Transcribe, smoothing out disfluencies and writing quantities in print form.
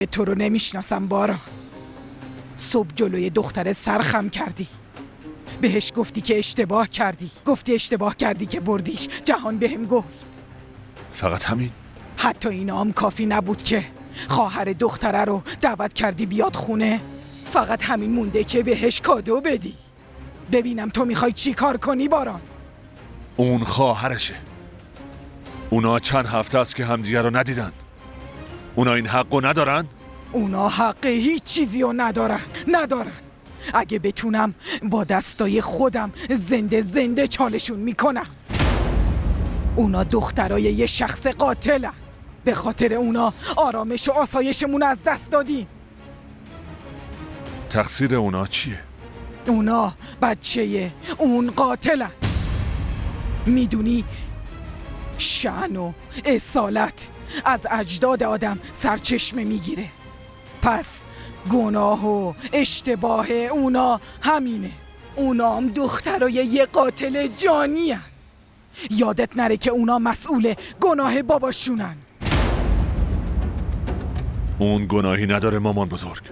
تو رو نمیشناسم باران. صبح جلوی دختر سرخم کردی، بهش گفتی که اشتباه کردی، گفتی اشتباه کردی که بردیش. جهان بهم گفت. فقط همین؟ حتی اینا هم کافی نبود که خواهر دختره رو دعوت کردی بیاد خونه. فقط همین مونده که بهش کادو بدی. ببینم تو میخوای چی کار کنی باران. اون خواهرشه. اونا چند هفته است که همدیگه رو ندیدن. اونا این حقو ندارن؟ اونا حق هیچ چیزی رو ندارن. اگه بتونم با دستای خودم زنده چالشون میکنم. اونا دخترای یه شخص قاتلن. به خاطر اونا آرامش و آسایشمون از دست دادیم. تقصیر اونا چیه؟ اونا بچه اون قاتلن. میدونی شأن و اصالت از اجداد آدم سرچشمه میگیره. پس گناه و اشتباه اونا همینه. اونا هم دخترای یه قاتل جانی هن. یادت نره که اونا مسئول گناه باباشونن. اون گناهی نداره مامان بزرگ.